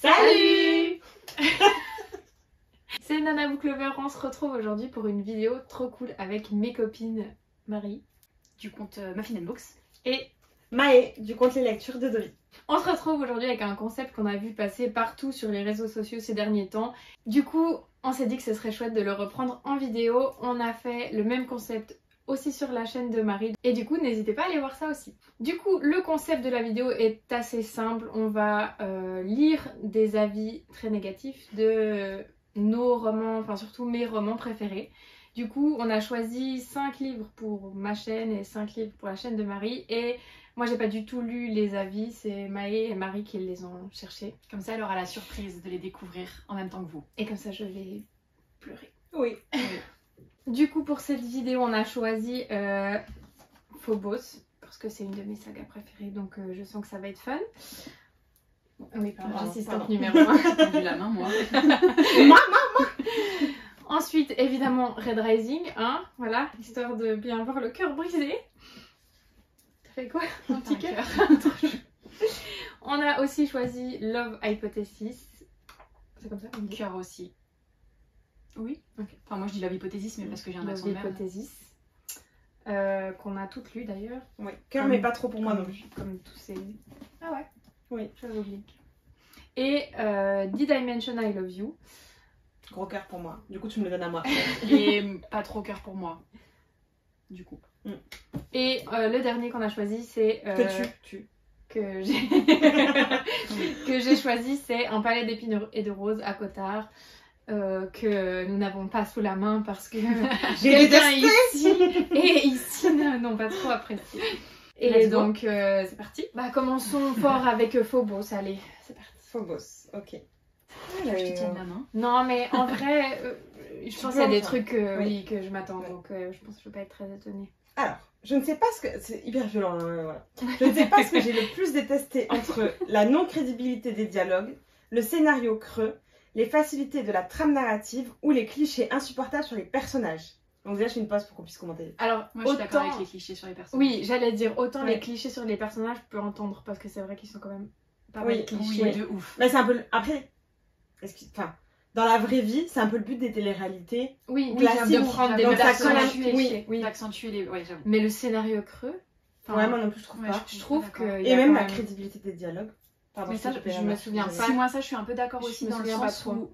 Salut. C'est Nana Book Lover, on se retrouve aujourd'hui pour une vidéo trop cool avec mes copines Marie du compte Muffin Books et Maë du compte Les Lectures de Dolly. On se retrouve aujourd'hui avec un concept qu'on a vu passer partout sur les réseaux sociaux ces derniers temps. Du coup, on s'est dit que ce serait chouette de le reprendre en vidéo. On a fait le même concept aussi sur la chaîne de Marie. Et du coup, n'hésitez pas à aller voir ça aussi. Du coup, le concept de la vidéo est assez simple. On va lire des avis très négatifs de nos romans, enfin surtout mes romans préférés. Du coup, on a choisi 5 livres pour ma chaîne et 5 livres pour la chaîne de Marie. Et moi, j'ai pas du tout lu les avis, c'est Maë et Marie qui les ont cherchés. Comme ça, elle aura la surprise de les découvrir en même temps que vous. Et comme ça, je vais pleurer. Oui. Du coup, pour cette vidéo, on a choisi Phobos, parce que c'est une de mes sagas préférées, donc je sens que ça va être fun. Oui, pardon, assistante numéro 1. J'ai tendu la main, moi. Ensuite, évidemment, Red Rising, hein, voilà, histoire de bien avoir le cœur brisé. T'as fait quoi? Un petit cœur. On a aussi choisi Love Hypothesis. C'est comme ça qu'on dit? Cœur aussi. Oui. Okay. Enfin, moi je dis Love Hypothesis, mais parce que j'ai un accent de merde. Love Hypothesis. Qu'on a toutes lues d'ailleurs. Oui, cœur, mais pas trop pour moi non plus. Comme tous ces... Ah ouais? Oui. J'avais oublié. Et D-Dimension I Love You. Gros cœur pour moi. Du coup, tu me le donnes à moi. Et pas trop cœur pour moi. Du coup. Et le dernier qu'on a choisi, c'est... que j'ai choisi, c'est Un palais d'épines et de roses à Cotard. Que nous n'avons pas sous la main parce que quelqu'un ici et ici n'ont pas trop apprécié. Et donc c'est parti. Bah commençons fort avec Phobos, allez, c'est parti. Phobos, ok. Je te tienne la main. Non mais en vrai, je pense qu'il y a des trucs oui, que je m'attends, donc je pense que je vais pas être très étonnée. Alors, je ne sais pas ce que... C'est hyper violent, voilà. Je ne sais pas ce que j'ai le plus détesté entre la non-crédibilité des dialogues, le scénario creux, les facilités de la trame narrative ou les clichés insupportables sur les personnages. Donc déjà je fais une pause pour qu'on puisse commenter. Alors moi je suis d'accord avec les clichés sur les personnages. Oui, j'allais dire autant les clichés sur les personnages, je peux entendre parce que c'est vrai qu'ils sont quand même pas mal clichés. Oui, de ouf. Mais c'est un peu... Après, enfin, dans la vraie vie, c'est un peu le but des téléréalités. Oui, classiques, de prendre des personnages d'accentuer les... Ouais, j'avoue. Mais le scénario creux... Ouais, moi non plus je trouve pas. Je trouve que... Et même la crédibilité des dialogues. Pardon, mais ça, je me souviens pas. Moi, ça, je suis un peu d'accord aussi dans le sens où...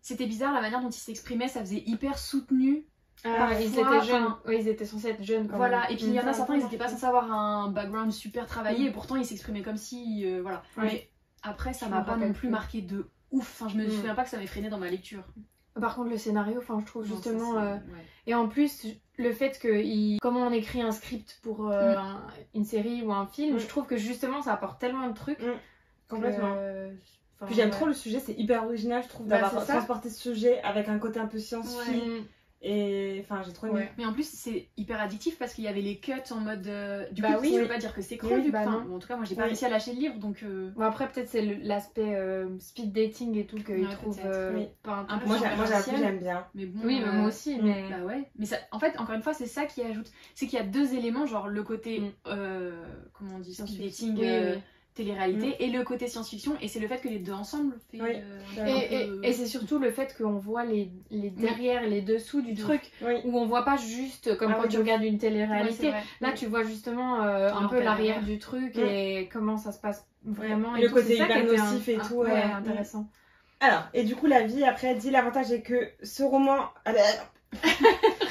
C'était bizarre la manière dont ils s'exprimaient, ça faisait hyper soutenu. Ils étaient jeunes. Oui, ils étaient censés être jeunes. Voilà, et puis il y en a certains, ils n'étaient pas censés avoir un background super travaillé, et pourtant ils s'exprimaient comme si... voilà. Mais après, ça m'a pas non plus marqué de ouf. Enfin, je me souviens pas que ça m'ait freiné dans ma lecture. Par contre, le scénario, enfin, je trouve justement... Et en plus, le fait que... Comment on écrit un script pour une série ou un film, je trouve que justement, ça apporte tellement de trucs. Complètement. Puis j'aime trop le sujet, c'est hyper original, je trouve, d'avoir transporté ce sujet avec un côté un peu science-fi. Et enfin, j'ai trop aimé. Mais en plus, c'est hyper addictif parce qu'il y avait les cuts en mode. Du coup, je veux pas dire que c'est creux, du coup. En tout cas, moi, j'ai pas réussi à lâcher le livre, donc. Bon, après, peut-être c'est l'aspect speed dating et tout qu'ils trouvent pas un peu. Moi, j'aime bien. Mais bon, oui, mais moi aussi. Mais bah ouais. Mais ça, en fait, encore une fois, c'est ça qui ajoute. C'est qu'il y a deux éléments, genre le côté. Comment on dit, speed dating. Télé-réalité et le côté science-fiction, et c'est le fait que les deux ensemble fait et c'est surtout le fait qu'on voit les derrière, les dessous du truc, où on voit pas juste comme quand tu regardes une télé-réalité. Là tu vois justement un peu l'arrière du truc et comment ça se passe vraiment, et le côté hyper nocif et tout, intéressant. Alors, et du coup la vie après dit l'avantage est que ce roman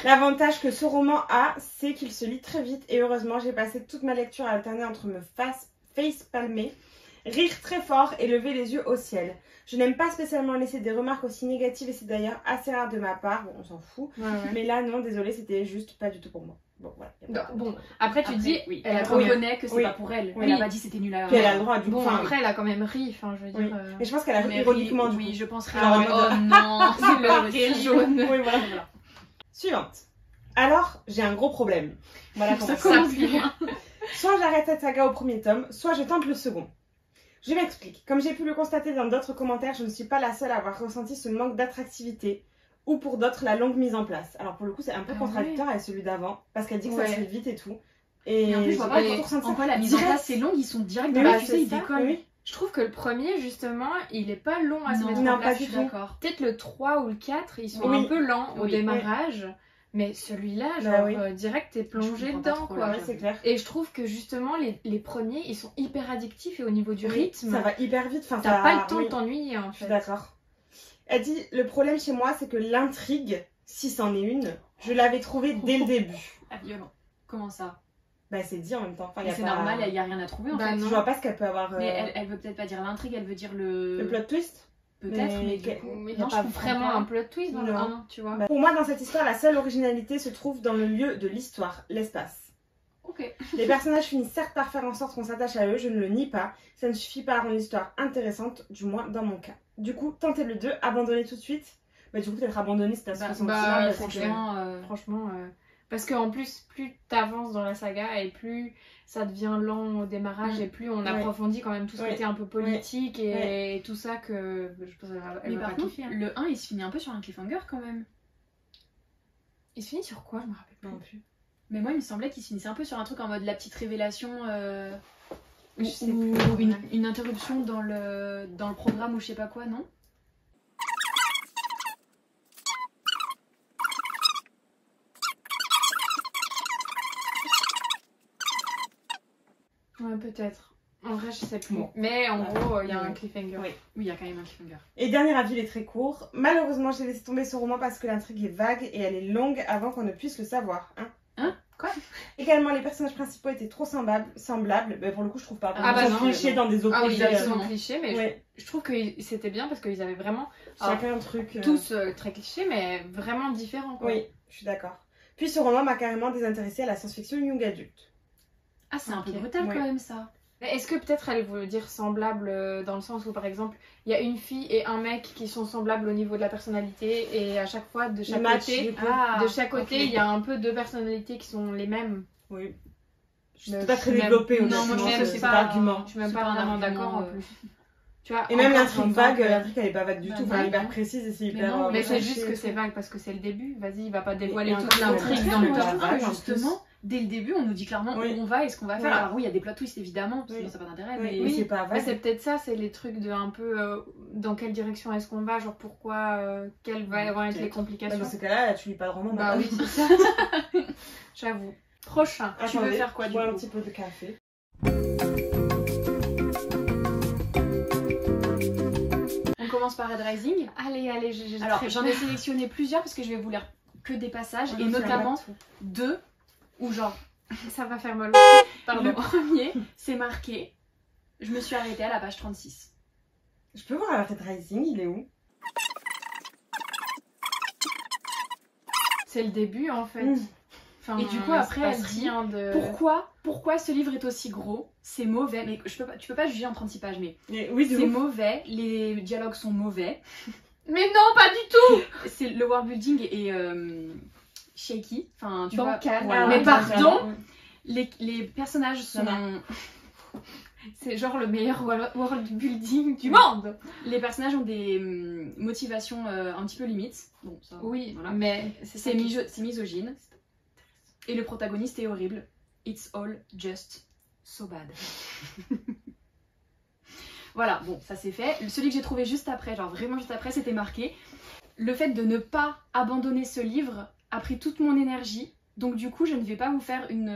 l'avantage que ce roman a, c'est qu'il se lit très vite, et heureusement j'ai passé toute ma lecture à alterner entre me face palmer, rire très fort et lever les yeux au ciel. Je n'aime pas spécialement laisser des remarques aussi négatives, et c'est d'ailleurs assez rare de ma part, bon on s'en fout, mais là non, désolé, c'était juste pas du tout pour moi. Bon voilà. Bon, après tu dis, elle reconnaît que c'est pas pour elle, elle a pas dit c'était nul à... Puis elle a le droit du coup. Bon après elle a quand même ri, enfin je veux dire... Mais je pense qu'elle a ri ironiquement. Oui, je pense rire. Oh non, c'est le rire jaune. Oui voilà. Suivante. Alors, j'ai un gros problème. Voilà comment ça commence bien. Soit j'arrête cette saga au premier tome, soit je tente le second. Je m'explique. Comme j'ai pu le constater dans d'autres commentaires, je ne suis pas la seule à avoir ressenti ce manque d'attractivité, ou pour d'autres la longue mise en place. Alors pour le coup c'est un peu contradictoire avec celui d'avant, parce qu'elle dit que ça se fait vite et tout. Et en plus je vois pas en quoi la mise en place c'est longue, ils sont direct dans la fusée, ils décollent. Je trouve que le premier, justement, il est pas long à se mettre non, en place. pas du Je tout. suis d'accord. Peut-être le 3 ou le 4, ils sont Oui. un peu lents au Oui. démarrage. Mais celui-là, Bah genre, oui. Direct, t'es Je plongé comprends pas dedans, trop, quoi. là, Ouais, c'est clair. Et je trouve que justement, les premiers, ils sont hyper addictifs et au niveau du rythme, Ça va hyper vite. Enfin, t'as ça... pas le temps oui, de t'ennuyer, en je suis fait. d'accord. Elle dit, le problème chez moi, c'est que l'intrigue, si c'en est une, je l'avais trouvée dès le début. Ah, violent. Comment ça? Bah, c'est dit en même temps. Enfin, y a C'est pas... normal, il y a rien à trouver en Bah, fait. non. Je vois pas ce qu'elle peut avoir. Mais elle veut peut-être pas dire l'intrigue, elle veut dire Le plot twist. Peut-être, mais que- du coup... Mais il y n'y a a pas pas vraiment un plot twist dans le Non. 1, tu vois. Bah, pour moi, dans cette histoire, la seule originalité se trouve dans le lieu de l'histoire, l'espace. Ok. Les personnages finissent certes par faire en sorte qu'on s'attache à eux, je ne le nie pas. Ça ne suffit pas à rendre l'histoire intéressante, du moins dans mon cas. Du coup, tentez le 2, abandonnez tout de suite. Bah, du coup, peut-être abandonner, c'est à ce Bah, qu'on bah, sent, franchement... Franchement, parce qu'en plus, plus t'avances dans la saga et plus ça devient lent au démarrage et plus on approfondit quand même tout ce Ouais. côté un peu politique et tout ça que je pense qu'elle Mais va par pas contre, kiffer. Hein. le 1 il se finit un peu sur un cliffhanger quand même. Il se finit sur quoi? Je me rappelle plus. Non plus. Mais moi il me semblait qu'il se finissait un peu sur un truc en mode la petite révélation Je sais ou plus. une interruption dans le programme ou je sais pas quoi, non? Ouais, peut-être. En vrai, je sais plus. Bon. Mais en gros, il y a Ouais. un cliffhanger. Oui. Oui, il y a quand même un cliffhanger. Et dernier avis, il est très court. Malheureusement, j'ai laissé tomber ce roman parce que l'intrigue est vague et elle est longue avant qu'on ne puisse le savoir. Hein Quoi? Également, les personnages principaux étaient trop semblables. Mais pour le coup, je trouve pas. Ah bah Ils sont non, clichés dans des autres Ah oui, ils Exactement. sont clichés, mais Ouais, je trouve que c'était bien parce qu'ils avaient vraiment chacun un truc. tous très clichés, mais vraiment différents. Quoi. Oui, je suis d'accord. Puis ce roman m'a carrément désintéressée à la science-fiction young adulte. Ah, c'est un peu Ok. brutal Ouais. quand même ça. Mais est-ce que peut-être elle veut dire semblable dans le sens où par exemple il y a une fille et un mec qui sont semblables au niveau de la personnalité et à chaque fois de chaque match, côté, du coup. Ah, de chaque côté ok. il y a un peu deux personnalités qui sont les mêmes. Oui. Je Mais suis pas très même- développée non, honnêtement, moi, je c'est même cet pas- argument. Je suis même C'est pas pas un vraiment argument, d'accord en plus. Tu vois, Et même encore, l'intrigue j'entends vague, que- l'intrigue elle est pas vague du Bah tout, non, enfin, elle est hyper non. précise et c'est Mais hyper. non, Mais c'est recherché juste et que tout. c'est vague parce que c'est le début. Vas-y, il va pas dévoiler Et toute encore, l'intrigue le dans le contraire, tome moi, un. vague, en Justement, dès le début, on nous dit clairement Oui. où on va et ce qu'on va faire. Oui. Alors oui, il y a des plot twists évidemment, Oui. sinon ça n'a pas d'intérêt. Oui, Mais mais c'est pas Mais vague. c'est peut-être ça, c'est les trucs de un peu dans quelle direction est-ce qu'on va, genre pourquoi, quelles vont être les peut-être. Bah, complications. dans ces cas-là, tu lis pas de roman. Bah madame. oui, c'est ça. J'avoue. Prochain. Tu veux Attendez, faire quoi, je du bois un coup petit peu de café. on commence par Red Rising. Allez, j'ai Alors très j'en peur. ai sélectionné plusieurs parce que je vais vous lire que des passages Ah et non, c'est notamment vrai. 2 où genre Ça va faire mal. le Pardon. premier c'est marqué. Je me suis arrêtée à la page 36. Je peux voir la Red Rising, il est où? C'est le début en fait. Mm. Enfin, Et du coup, il se après, passe elle dit, rien de. Pourquoi ce livre est aussi gros? C'est mauvais. Mais tu peux pas juger en 36 pages, mais Oui, de c'est ouf. mauvais. Les dialogues sont mauvais. Mais non, pas du tout. C'est le world building est shaky. Enfin, tu Bancal. vois. Ah, Mais ouais, pardon, ouais. les personnages sont C'est genre le meilleur world building du monde. les personnages ont des motivations un petit peu limites. Bon, ça. Oui, Voilà. mais C'est misogyne. Et le protagoniste est horrible. It's all just so bad. Voilà, bon, ça c'est fait. Celui que j'ai trouvé juste après, genre vraiment juste après, c'était marqué. Le fait de ne pas abandonner ce livre a pris toute mon énergie. Donc du coup, je ne vais pas vous faire une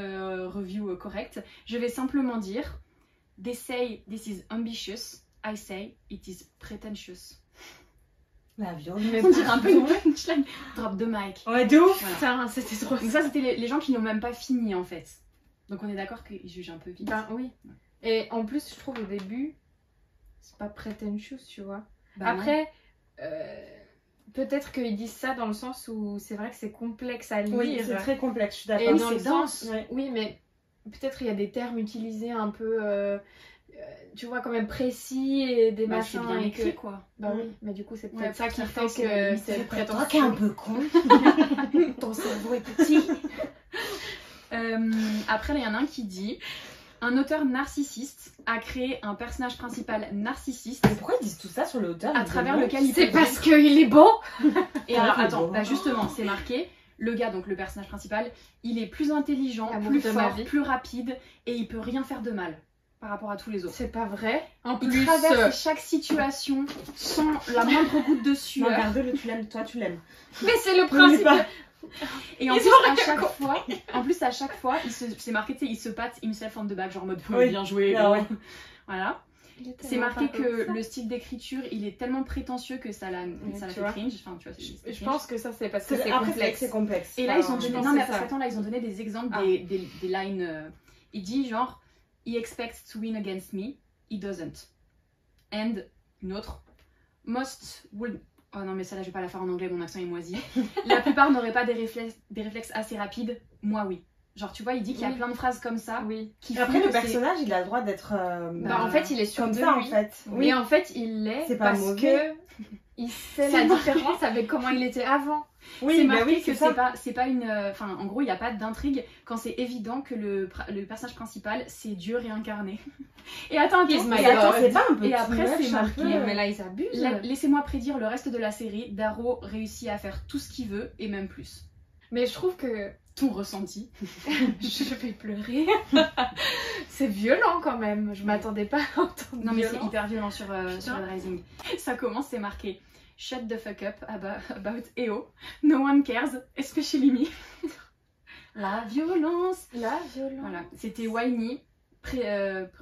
review correcte. Je vais simplement dire They say this is ambitious. I say it is pretentious. La viande. On dirait un peu une punchline. Drop the mic. Ouais, de ouf. Voilà. Putain, c'était trop. Donc ça, c'était les gens qui n'ont même pas fini en fait. Donc on est d'accord qu'ils jugent un peu vite. Ben oui. Et en plus, je trouve au début, c'est pas pretentious, tu vois. Bah non. Après, peut-être qu'ils disent ça dans le sens où c'est vrai que c'est complexe à lire. Oui, c'est très complexe, je suis Et d'accord. Oui, dans le c'est sens, dense. Ouais. oui, mais peut-être il y a des termes utilisés un peu, tu vois, quand même précis et des Bah, c'est machins. bien et écrit que... quoi. Bah oui, mais du coup, c'est peut-être Ouais, ça qui pour fait certains, c'est que limite. c'est Toi prétentieux. qui es un peu con. Ton cerveau est petit. Après, il y en a un qui dit un auteur narcissiste a créé un personnage principal narcissiste Mais pourquoi ils disent tout ça sur le auteur? à travers lequel il C'est peut parce qu'il est bon. Et alors, Ouais, attends, bon. bah justement, c'est marqué. Le gars, donc le personnage principal, il est plus intelligent, L'amour plus de ma fort, vie. plus rapide et il peut rien faire de mal. par rapport à tous les autres. C'est pas vrai. En Il plus, traverse chaque situation sans la moindre goutte de Non, sueur. garde-le, tu l'aimes, toi tu l'aimes. mais c'est le N'oublie principe. pas. Et en Ils plus, ont à rien chaque fois, c'est marqué, tu sais, il se patte himself on the back, genre en mode Oui. bien joué. Ah oh. ouais. Voilà. C'est marqué que le style d'écriture, il est tellement prétentieux que ça la Oui, fait tu vois. cringe. Enfin, tu vois, c'est Je cringe. pense que ça c'est parce que c'est Après, complexe. c'est complexe. Et là, ils ont je donné, pense non, que mais c'est ça. attends, là, ils ont donné des exemples, Ah. des lines. Il dit genre, he expects to win against me, he doesn't. And une autre, most would. Oh non, mais celle-là, je vais pas la faire en anglais, mon accent est moisi. La plupart n'auraient pas des réflexes assez rapides, moi oui. Genre, tu vois, il dit qu'il y a Oui. plein de phrases comme ça. Oui. Qui Après, font le que c'est- personnage, il a le droit d'être. Bah, en fait, il est sûr comme de ça, lui. en fait. Oui. Et en fait, il l'est C'est pas parce mauvais. que il sait C'est la marqué. différence avec comment il était avant. Oui, c'est bah marqué oui, que c'est ça. c'est pas une. Enfin, en gros, il n'y a pas d'intrigue quand c'est évident que le personnage principal, c'est Dieu réincarné. Et attends, He's my Et attends, God. c'est pas un peu Et après, too much, c'est un marqué, peu Mais là, ils abusent. Laissez-moi prédire le reste de la série. Darrow réussit à faire tout ce qu'il veut et même plus. Mais je trouve que Ton ressenti. je vais pleurer. C'est violent quand même. Je m'attendais pas à entendre. Non, mais c'est violence. hyper violent sur Red Rising. Ça commence, c'est marqué Shut the fuck up about EO. No one cares, especially me. La violence. La violence. Voilà, c'était whiny,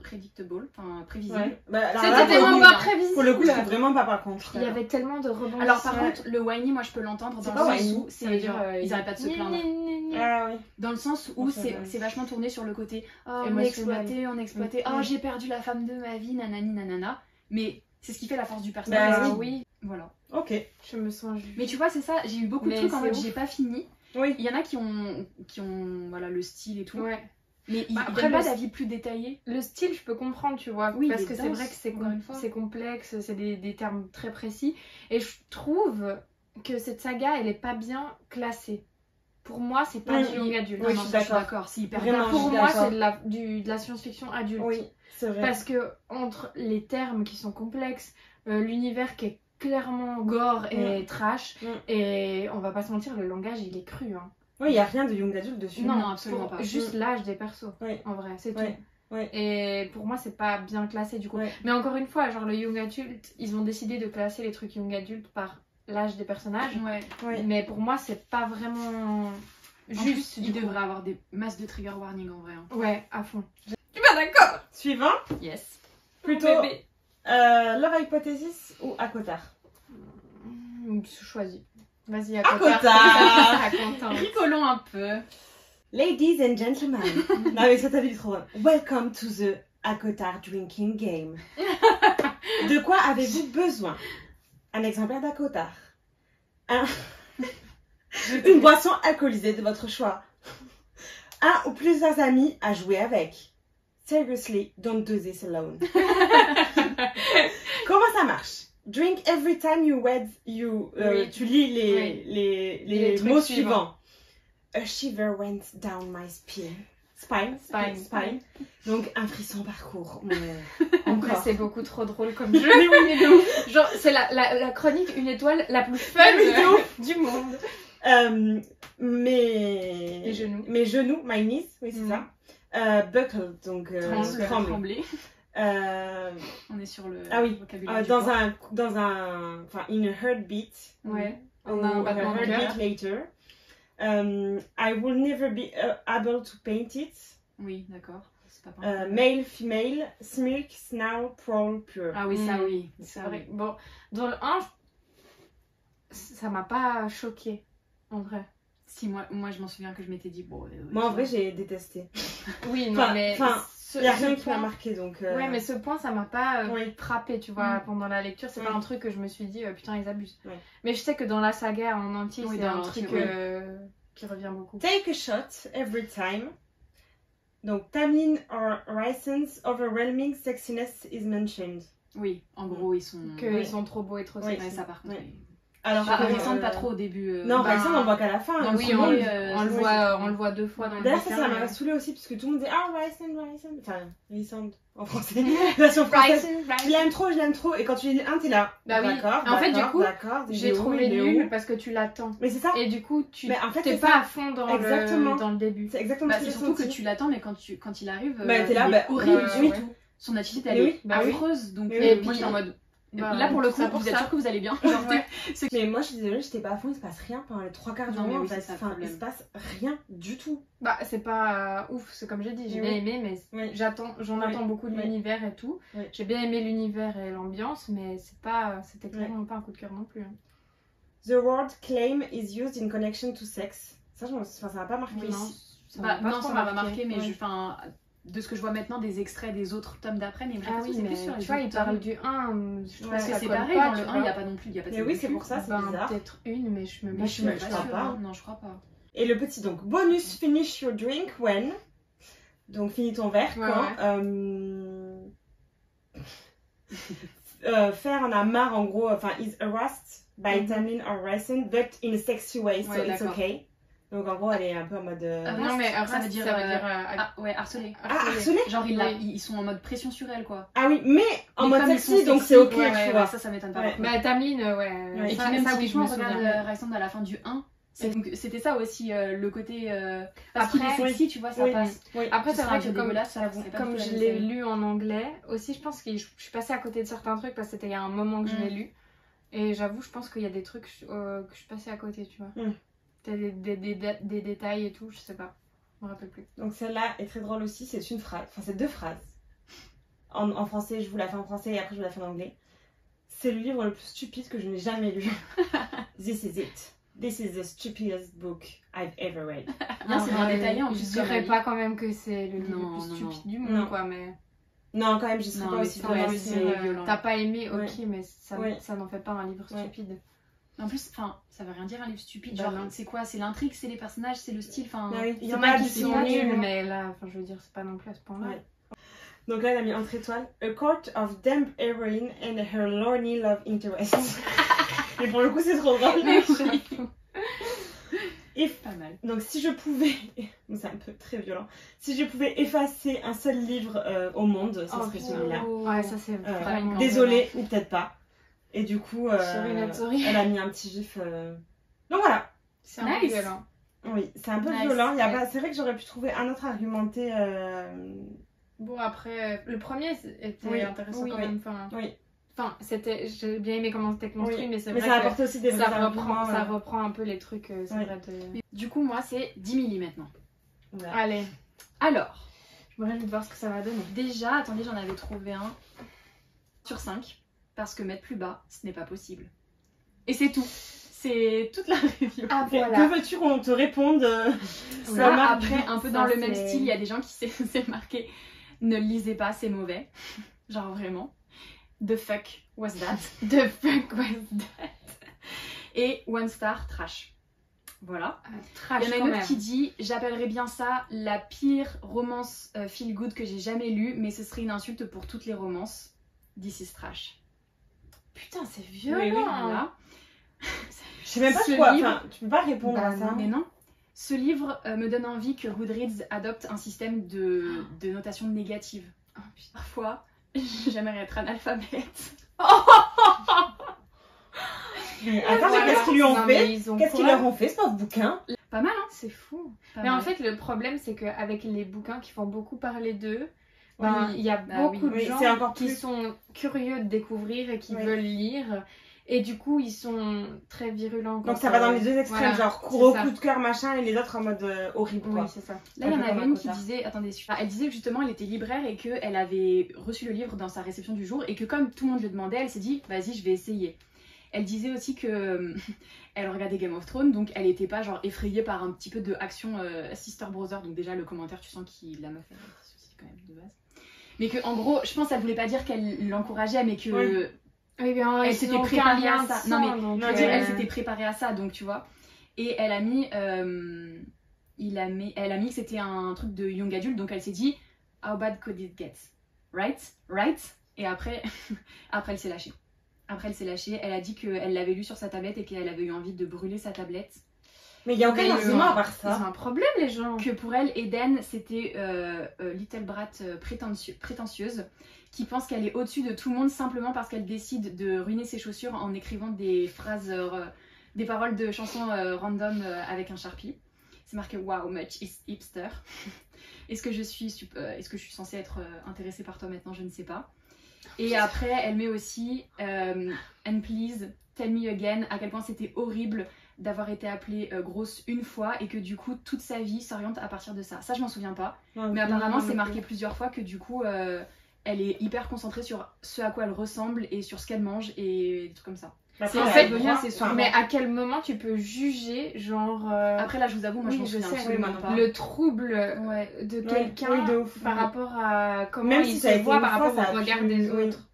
predictable, enfin prévisible. Ouais. Bah, alors C'était là, pour le tellement coup, pas prévisible. Pour le coup, c'est vraiment pas par contre. Il y avait tellement de rebondissements. Alors par contre, le whiny, moi je peux l'entendre C'est dans pas le sens whiny, où ça veut c'est dire, genre, ils arrêtent pas de se plaindre. Ah oui. Dans le sens où Oh, ça va. c'est vachement tourné sur le côté oh, on est Émotionnel. exploité, on est exploité, Mm. oh j'ai perdu la femme de ma vie, nanani nanana. Mais c'est ce qui fait la force du personnage. Bah Ah oui, Voilà. Ok. je me sens juge. Mais tu vois, c'est ça, j'ai eu beaucoup de Mais trucs en c'est mode ouf. j'ai pas fini. Oui. Il y en a qui ont voilà, le style et tout. Ouais. Mais ils Bah, ils après, donnent pas le- d'avis plus détaillé. Le style, je peux comprendre, tu vois. Oui, parce les que c'est danses, vrai que c'est encore une fois. c'est complexe, c'est des termes très précis. Et je trouve que cette saga, elle est pas bien classée. Pour moi, c'est pas Oui, du young adulte. oui, Non, je non, suis ça, je suis d'accord. d'accord, c'est hyper Vraiment, dark. je Pour suis moi, d'accord. c'est de la science-fiction adulte. Oui, c'est vrai. Parce que entre les termes qui sont complexes, l'univers qui est clairement gore et trash, Mm. et on va pas se mentir, le langage il est cru. Hein. Oui, il n'y a rien de young adulte dessus. Non, absolument pas. Juste l'âge des persos, Oui. en vrai, c'est Ouais. tout. Ouais. Et pour moi, c'est pas bien classé du coup. Ouais. Mais encore une fois, genre le young adulte, ils ont décidé de classer les trucs young adulte par l'âge des personnages. Ouais. Oui. Mais pour moi, c'est pas vraiment En juste. plus, il devrait avoir des masses de trigger warning en vrai. hein. Ouais, à fond. Tu es pas d'accord? Suivant, Yes. plutôt Bébé. Love Hypothesis ou Akotar. Choisis. Vas-y, à Akotar. Quentin. Rigolons un peu. Ladies and gentlemen. Non mais ça t'avait dit trop. Welcome to the Akotar drinking game. De quoi avez-vous besoin? Un exemplaire d'Akotar. Une boisson alcoolisée de votre choix. Un ou plusieurs amis à jouer avec. Seriously, don't do this alone. Comment ça marche? Drink every time you read you. Oui. Tu lis Oui. les trucs mots suivants. suivants. A shiver went down my spine. Spine. Donc un frisson parcourt mon Après, corps. c'est beaucoup trop drôle comme jeu. Mais oui, mais de ouf. Genre, c'est la chronique une étoile la plus fun Mais de du monde. Mes genoux. Mes genoux, my knees, oui c'est Mhm. ça. Buckle, donc tremble. Trembler. Euh, On est sur le Ah oui, vocabulaire. du dans corps. enfin, in a heartbeat. Ouais. Ou On a un a battement de heartbeat cœur. later. I will never be able to paint it. Oui, d'accord. C'est pas pareil. Male, female, smirk, snow, prowl, pure. Ah oui, ça Mm. oui. C'est Ça vrai. oui. Bon, dans le 1, ça m'a pas choqué en vrai. Si, moi je m'en souviens que je m'étais dit, bon. Moi en vrai j'ai détesté. Oui, non, Enfin, mais. il n'y a ce rien qui point- m'a marqué donc. Ouais, mais ce point, ça m'a pas Oui. frappé, tu vois, Mm. pendant la lecture. C'est pas Oui. un truc que je me suis dit, putain, ils abusent. Ouais. Mais je sais que dans la saga en entier, Oui, c'est dans un l'entier, truc oui. qui revient beaucoup. Take a shot every time. Donc, Tamlin or Ryson's overwhelming sexiness is mentioned. Oui, en gros, ils sont. Qu'ils Oui. sont trop beaux et trop Oui. sexy. Ouais, ça par contre. Ouais. oui. Alors, Bah, que, Ryson, pas trop au début. Non, bah, Ryson, on le voit qu'à la fin. dans hein, le Oui, tout le on, monde. on le oui, voit, on le voit 2 fois dans le D'ailleurs, bouquin, ça m'a mais- saoulé aussi, parce que tout le monde dit Ah, Ryson. Enfin, Ryson en français. Version française. Je l'aime trop. Et quand tu lis le 1, t'es là. Bah oui. D'accord. En fait, du d'accord, coup, d'accord, il J'ai est où, trouvé il est nul où parce que tu l'attends. Mais c'est ça. Et du coup, tu Mais en fait, t'es c'est pas ça. à fond dans Exactement. le début. C'est exactement Bah, ce que c'est j'ai surtout que ressenti. tu l'attends, mais quand il arrive, Bah, t'es là, il bah, est horrible ouais, du ouais. tout. son attitude elle Mais est oui, bah oui. affreuse. Donc Mais oui, moi puis- j'étais en mode. Bah, Là pour le coup, ça pour vous êtes ça. sûr que vous allez bien. Genre, Ouais. Mais moi, je suis désolée, j'étais pas à fond, il se passe rien pendant les 3 quarts du Non, mais mois. oui, En fait. c'est ça le Enfin, il problème. se passe rien du tout. Bah, c'est pas ouf, c'est comme j'ai dit, j'ai Oui. bien aimé, mais Oui. j'en Oui. attends beaucoup de Oui. l'univers et tout. Oui. J'ai bien aimé l'univers et l'ambiance, mais c'était clairement pas un coup de cœur non plus. hein. The word claim is used in connection to sex. Ça, ça m'a pas marqué. Oui, non, ça Bah, m'a pas non, trop ça m'a marqué, mais Ouais. de ce que je vois maintenant des extraits des autres tomes d'après, mais Ah oui, c'est mais plus sur les tu vois, autres il parle tomes. du 1. Je trouve Ouais, que C'est ça c'est colle pareil, pas, dans tu le 1, vois. il n'y a pas non plus, il y a pas de Mais oui, scène c'est de pour cul. ça, c'est Ben, bizarre. peut-être une, mais je me Mais mets je me- suis crois sûre, pas. hein. Non, je crois pas. Et le petit, donc, bonus finish your drink when. Donc, finis ton verre Ouais, quand. Faire en a marre, en gros, enfin, is harassed by Tamlin or Raisin, but in a sexy way, so Ouais, it's d'accord. okay. Donc, en gros, elle est un peu en mode. Non, mais ça veut dire, harceler. ouais, harceler. harceler. Genre, Oui. ils sont en mode pression sur elle, quoi. Ah oui, mais en Mais mode comme ils sont sexy, donc sexy, c'est ok, ouais, tu ouais, vois. ça m'étonne pas. Ouais. par contre. Bah, Tamlin, ouais. Ouais. Et ça, puis même ça, si oui, je me typiquement on souviens. regarde Rysand à la fin du 1, c'était ça aussi le côté. Parce Après, qu'il est sexy, tu vois, ça oui. passe. Oui. Après, Ce c'est sera vrai un que peu comme, dégueulasse, ça, c'est pas comme du tout je la l'ai même scène. lu en anglais, aussi, je pense que je suis passée à côté de certains trucs parce que c'était il y a un moment que je l'ai lu. Et j'avoue, je pense qu'il y a des trucs que je suis passée à côté, tu vois. T'as des détails et tout, je sais pas. Je me rappelle plus. Donc celle-là est très drôle aussi, c'est une phrase, enfin c'est 2 phrases. En français, je vous la fais en français et après je vous la fais en anglais. C'est le livre le plus stupide que je n'ai jamais lu. This is it. This is the stupidest book I've ever read. Bien, c'est bien détaillé en Je plus. dirais pas quand même que c'est le livre Non, le plus non, stupide non. du monde, Non. quoi, mais... Non, quand même, je serais Non, pas mais aussi c'est- violente. ouais, c'est violent. T'as pas aimé, ok, Ouais. mais ça, Ouais. ça n'en fait pas un livre Ouais. stupide. En plus, enfin, ça veut rien dire un livre stupide. Bah Genre, non. c'est quoi? C'est l'intrigue, c'est les personnages, c'est le style. Enfin, Ah oui, il y C'est en pas a qu'ils qui sont sont nuls, nuls, mais là, enfin, je veux dire, c'est pas non plus à ce point-là. Ouais. Donc là, elle a mis entre étoiles. A court of damp heroine and her lorny love interest. Et pour le coup, c'est trop drôle. Mais oui. If- pas mal. Donc si je pouvais, c'est un peu très violent, si je pouvais effacer un seul livre au monde, ça serait celui-là. Ouais, ça c'est vraiment... Désolée, ou peut-être pas. Et du coup, Sorry, not sorry. elle a mis un petit gif. Donc voilà, C'est un peu Nice. violent. oui, c'est un peu Nice, violent. Il y a ouais. pas... C'est vrai que j'aurais pu trouver un autre argumenté. Bon, après, le premier était Oui, intéressant oui, quand oui. même. Enfin, Oui, j'ai bien aimé comment c'était construit, oui. mais c'est Mais vrai ça que apporte aussi des vrais ça arguments. reprend un peu les trucs, c'est Oui. vrai de... Du coup, moi, c'est 10 milli maintenant. Voilà. Allez, Alors, je me réjouis de voir ce que ça va donner. déjà, attendez, j'en avais trouvé un sur 5. Parce que mettre plus bas, ce n'est pas possible. Et c'est tout. C'est toute la review. Ah Que veux-tu qu'on te réponde Ça, ça marche après, bien. un peu Ça, dans le même c'est- style, il y a des gens qui s'est marqué ne le lisez pas, c'est mauvais. Genre vraiment. The fuck was that? The fuck was that? Et one star trash. Voilà. Trash Il y en a quand une autre même. qui dit j'appellerais bien ça la pire romance feel good que j'ai jamais lue, mais ce serait une insulte pour toutes les romances. This is trash. Putain, c'est violent. Oui, oui, Voilà. Je sais même pas Ce quoi. livre- Enfin, tu peux pas répondre Bah à ça. Mais non. Ce livre me donne envie que Goodreads adopte un système de notation négative. Oh, putain. Parfois, j'aimerais être analphabète. Mais attends, Voilà. mais qu'est-ce qu'ils lui ont Non, fait mais ils ont Qu'est-ce qu'ils quoi leur ont fait, ce pauvre bouquin Pas mal, hein? C'est fou. Pas Mais en mal. fait, le problème, c'est qu'avec les bouquins qui font beaucoup parler d'eux, ben, Oui. il y a Bah beaucoup oui. de Oui, gens c'est encore qui plus- sont curieux de découvrir et qui Oui. veulent lire. Et du coup, ils sont très virulents. Donc ça va dans les deux extrêmes, Voilà, genre c'est gros ça. coup de cœur machin et les autres en mode horrible quoi. Oui, c'est ça. Là, il y en Un peu avait comme une un qui quota. disait, attendez, elle disait que justement elle était libraire et qu'elle avait reçu le livre dans sa réception du jour et que comme tout le monde le demandait, elle s'est dit, vas-y, je vais essayer. Elle disait aussi que elle regardait Game of Thrones, donc elle était pas genre effrayée par un petit peu de action Sister Brother, donc déjà le commentaire, tu sens qu'il la meuf elle a des soucis quand même de base. Mais que en gros, je pense qu'elle voulait pas dire qu'elle l'encourageait, mais que Oui. Oui, bien, Elle ils s'était ont préparée aucun à lien ça. de Non, mais sang, donc, non, je veux dire, Euh, elle s'était préparée à ça, donc tu vois. Et elle a mis, elle a mis que c'était un truc de young adult, donc elle s'est dit, how bad could it get, right? Et après, après elle s'est lâchée. Elle a dit qu'elle l'avait lu sur sa tablette et qu'elle avait eu envie de brûler sa tablette. Mais il y a aucun Mais argument à part Ils ont ça. un problème, les gens. Que pour elle, Eden, c'était Little Brat prétentieuse, qui pense qu'elle est au-dessus de tout le monde simplement parce qu'elle décide de ruiner ses chaussures en écrivant des phrases, des paroles de chansons random avec un Sharpie. c'est marqué wow, much is hipster. Est-ce que je suis censée être intéressée par toi maintenant? Je ne sais pas. Et après, elle met aussi and please tell me again, à quel point c'était horrible d'avoir été appelée grosse une fois et que du coup toute sa vie s'oriente à partir de ça. Ça, je m'en souviens pas. Mais apparemment, c'est marqué plusieurs fois que du coup, elle est hyper concentrée sur ce à quoi elle ressemble et sur ce qu'elle mange et des trucs comme ça. C'est en fait, mais à quel moment tu peux juger, genre... Après là, je vous avoue, moi je m'en souviens absolument pas. Le trouble de quelqu'un par rapport à comment même il se voit par rapport au regard des autres.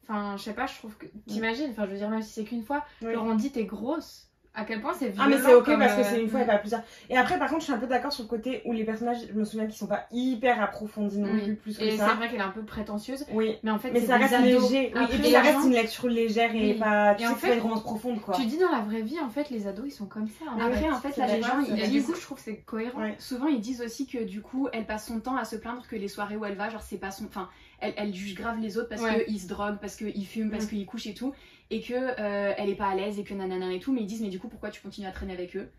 Enfin, je sais pas, je trouve que... T'imagines, enfin je veux dire, même si c'est qu'une fois, genre on dit t'es grosse. À quel point c'est violent. Ah mais c'est ok comme, parce que c'est une fois et pas plusieurs. Et après par contre je suis un peu d'accord sur le côté où les personnages, je me souviens qu'ils sont pas hyper approfondis non plus que et ça. c'est vrai qu'elle est un peu prétentieuse. Oui. Mais en fait ça reste léger. Oui, et puis ça reste une lecture légère et pas tu sais que c'est une romance profonde quoi. Tu dis dans la vraie vie en fait les ados ils sont comme ça. Après en fait là les gens ils disent, du coup je trouve c'est cohérent. Souvent ils disent aussi que du coup elle passe son temps à se plaindre que les soirées où elle va genre c'est pas son... Enfin elle juge grave les autres parce qu'ils se droguent, parce qu'ils fument, parce qu'ils couchent et tout. Et que elle est pas à l'aise et que nanana et tout, mais ils disent mais du coup pourquoi tu continues à traîner avec eux?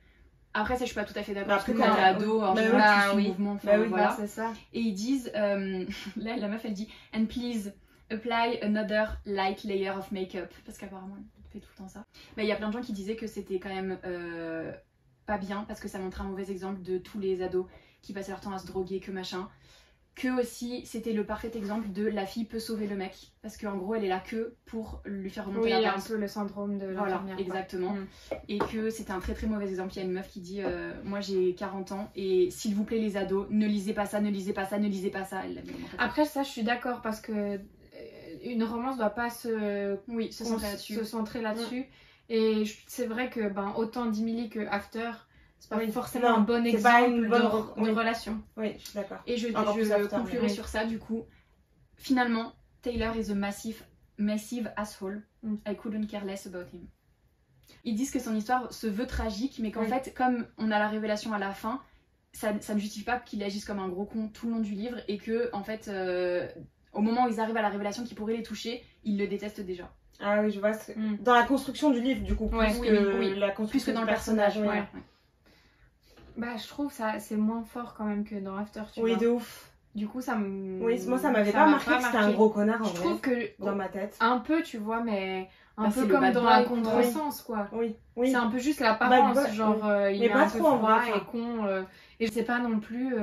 Après ça je suis pas tout à fait d'accord parce que quand t'es ado en général tu suis mouvement, enfin voilà. C'est ça. Et ils disent, là la meuf elle dit and please apply another light layer of make-up parce qu'apparemment elle fait tout le temps ça. Mais il y a plein de gens qui disaient que c'était quand même pas bien parce que ça montrait un mauvais exemple de tous les ados qui passaient leur temps à se droguer que machin. Que aussi c'était le parfait exemple de la fille peut sauver le mec parce qu'en gros elle est là que pour lui faire remonter la pente. Un peu le syndrome de l'infirmière. Voilà, exactement. Et que c'était un très très mauvais exemple. Il y a une meuf qui dit moi j'ai 40 ans et s'il vous plaît les ados ne lisez pas ça, ne lisez pas ça, ne lisez pas ça. Après ça je suis d'accord parce que une romance doit pas se centrer là-dessus. Et c'est vrai que autant Dimily que After c'est pas forcément un bon exemple de relation. Oui, je suis d'accord. Et je conclurai sur ça du coup. Finalement, Taylor is a massive asshole. I couldn't care less about him. Ils disent que son histoire se veut tragique, mais qu'en fait, comme on a la révélation à la fin, ça ne justifie pas qu'il agisse comme un gros con tout le long du livre et que, en fait, au moment où ils arrivent à la révélation qui pourrait les toucher, ils le détestent déjà. Ah oui, je vois. Dans la construction du livre, du coup, plus que dans le personnage. Je trouve ça c'est moins fort quand même que dans After, tu vois. Oui, de ouf. Du coup, ça me... Oui, moi ça m'avait pas marqué que c'était un gros connard en vrai. Je trouve que... Dans ma tête. Un peu, tu vois, mais... Un peu comme dans la contresens, quoi. Oui. C'est un peu juste l'apparence, genre il est un peu froid et con. Et je sais pas non plus...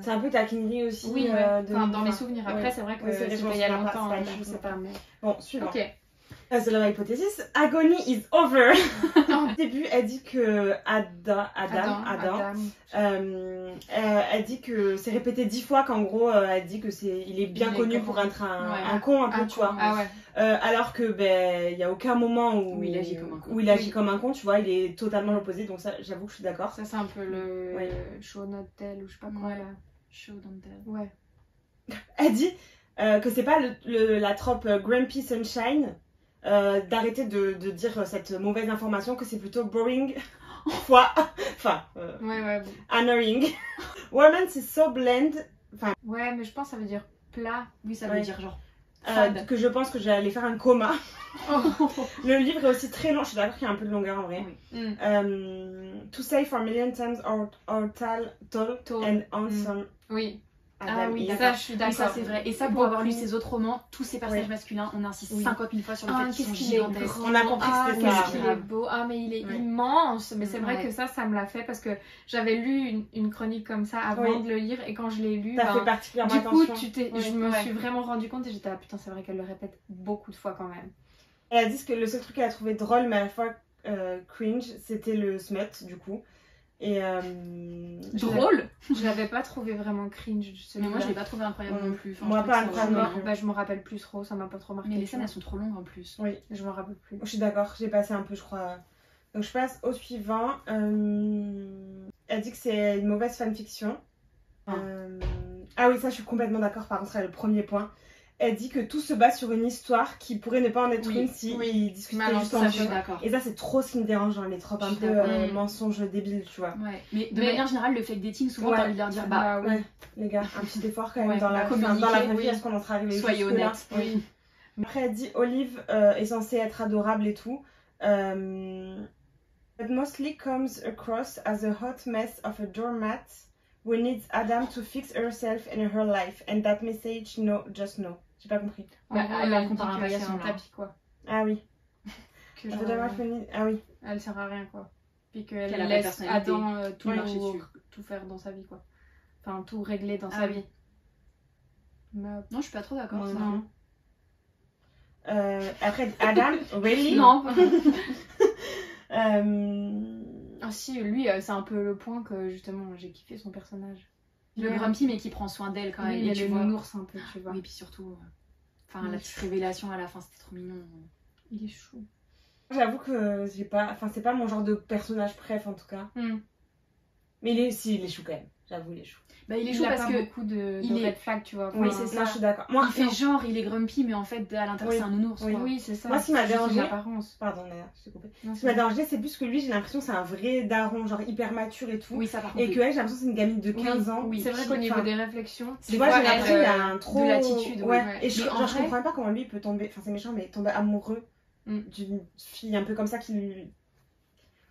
C'est un peu taquinerie aussi. Oui, dans mes souvenirs. Après, c'est vrai que c'était il y a longtemps, je sais pas. Bon, suivant. Ok. C'est la hypothèse. Agony is over. Au début, elle dit que Adam. Elle dit que c'est répété 10 fois qu'en gros, elle dit que il est bien connu pour être un con un peu, tu vois. Ah ouais. Alors que il y a aucun moment où il agit comme un con, tu vois. Il est totalement l'opposé. Donc ça, j'avoue que je suis d'accord. Ça c'est un peu le show not tell ou je sais pas quoi là. Show don't tell. Ouais. Elle dit que c'est pas la trope Grumpy Sunshine. D'arrêter de dire cette mauvaise information, que c'est plutôt boring annoying. Romance is so bland. Ouais, mais je pense que ça veut dire plat. Oui, ça veut dire genre que je pense que j'allais faire un coma. Le livre est aussi très long, je suis d'accord qu'il y a un peu de longueur en vrai. To say for a million times or tall and handsome. Oui. Ah oui, ça je suis d'accord. Ça c'est vrai. Et ça pour avoir lu ses autres romans, tous ces personnages masculins, on insiste 50 000 fois sur le fait qu'ils sont gigantesques. On a compris que c'était ça. Qu'il est beau. Ah mais il est immense. Mais c'est vrai que ça me l'a fait parce que j'avais lu une chronique comme ça avant de le lire et quand je l'ai lu, ça fait particulièrement attention. Du coup, je me suis vraiment rendu compte et j'étais putain c'est vrai qu'elle le répète beaucoup de fois quand même. Elle a dit que le seul truc qu'elle a trouvé drôle mais à la fois cringe, c'était le smut du coup. Et drôle. Je l'avais pas trouvé vraiment cringe. Mais moi je l'ai pas trouvé incroyable non plus. Moi pas incroyable non plus. Je me rappelle plus trop, ça m'a pas trop marqué. Mais les scènes elles sont trop longues en plus. Oui, je me rappelle plus. Je suis d'accord, j'ai passé un peu je crois. Donc je passe au suivant. Elle dit que c'est une mauvaise fanfiction. Ah oui, ça je suis complètement d'accord, par contre c'est le premier point. Elle dit que tout se base sur une histoire qui pourrait ne pas en être une si ils discutaient juste en jeu. Et ça c'est trop ce qui me dérange dans les tropes un peu mensonges débiles, tu vois. Mais de manière générale, le fake dating, souvent t'as envie de leur dire les gars, un petit effort quand même dans la vraie vie, est-ce qu'on en sera arrivé jusque-là ? Soyez honnêtes. Après elle dit Olive est censée être adorable et tout. But mostly comes across as a hot mess of a doormat who needs Adam to fix herself and her life. And that message, no, just no. J'ai pas compris. En Bah, gros, elle elle compare dit un que paillasson, c'est un là. tapis quoi. Ah oui. Que The genre, doormat who needs- Ah oui. elle sert à rien quoi. Puis qu'elle Qu'elle a pas de laisse personnalité. Adam tout, Oui, marcher dessus. tout faire dans sa vie quoi. Enfin tout régler dans Ah sa oui. vie. Mais, Non, je suis pas trop d'accord. Moi ça. non plus. Après, Adam, really? non. Euh, Ah si, lui c'est un peu le point que justement j'ai kiffé son personnage. Le Ouais. grumpy, mais qui prend soin d'elle quand même. Oui, et mais tu le vois. nounours un peu, tu vois. Oui, puis surtout. Enfin, Oui. la petite révélation à la fin, c'était trop mignon. Il est chou. J'avoue que j'ai pas. Enfin, c'est pas mon genre de personnage préf en tout cas. Mais il est chou quand même. J'avoue, il est chou. Bah, il est Il chaud a parce pas que beaucoup de il est- red flag, tu vois. Oui, Enfin, c'est Non, ça. je suis d'accord. Moi, il fait non. genre, il est grumpy, mais en fait, à l'intérieur, Oui. c'est un nounours. Oui. quoi. Oui, c'est ça. Moi, ce qui m'a C'est juste dérangé- l'apparence. Pardon, Nana, je t'ai coupé. Non, Ce qui c'est m'a bon. dérangé, c'est plus que lui, j'ai l'impression que c'est un vrai daron, genre hyper mature et tout. Oui, ça par contre. Et que elle, j'ai l'impression que c'est une gamine de 15 ans. oui. C'est vrai qu'au niveau des réflexions, Tu vois, j'ai l'impression qu'il a un trop. de l'attitude, Ouais. ouais. Et je, Mais en genre, je vrai- comprends pas comment lui il peut tomber. Enfin, c'est méchant, mais tomber amoureux Mm. d'une fille un peu comme ça qui lui.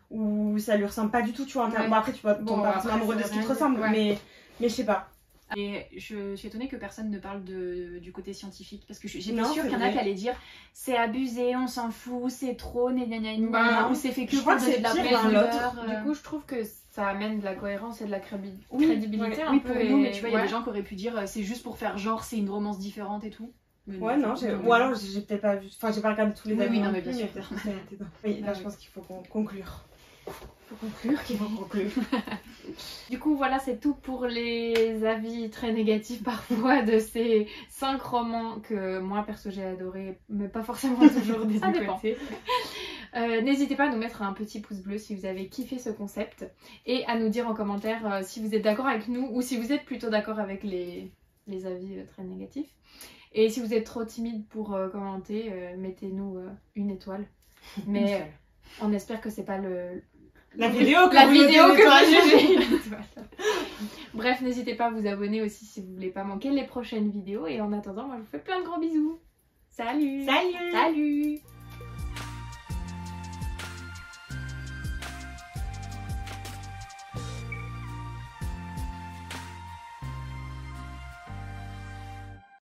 Où ça lui ressemble pas du tout, tu vois. Ouais. Bon, après, tu peux Bon, tomber pas après, forcément amoureux de ça ce veut qui te rien dire. ressemble, Ouais. mais je sais pas. Et je suis étonnée que personne ne parle du côté scientifique. Parce que j'étais Non, sûre c'est qu'il y en a vrai. qui allaient dire c'est abusé, on s'en fout, c'est trop, Bah, ou c'est fait que je crois pour que donner de la c'est pire dans profondeur. l'autre. Du coup, je trouve que ça amène de la cohérence et de la Oui, crédibilité ouais. un oui, peu. pour nous, mais tu vois, il y a ouais. des gens qui auraient pu dire c'est juste pour faire genre, c'est une romance différente et tout. Mais Ouais, non, ou alors j'ai peut-être pas vu. Enfin, j'ai pas regardé tous les Oui, avis oui, non, non mais plus, bien sûr. peut-être que ça a été dans- Oui, là, Ah je oui. pense qu'il faut conclure. Qu'il faut conclure. Du coup, voilà, c'est tout pour les avis très négatifs parfois de ces 5 romans que moi, perso, j'ai adoré, mais pas forcément toujours des Ça deux dépend. côtés. N'hésitez pas à nous mettre un petit pouce bleu si vous avez kiffé ce concept et à nous dire en commentaire si vous êtes d'accord avec nous ou si vous êtes plutôt d'accord avec les avis très négatifs. Et si vous êtes trop timide pour commenter, mettez-nous une étoile. Mais on espère que c'est pas La vidéo que la vous vidéo notez que l'étoile. vous jugez. Bref, n'hésitez pas à vous abonner aussi si vous voulez pas manquer les prochaines vidéos. Et en attendant, moi je vous fais plein de gros bisous. Salut. Salut. Salut.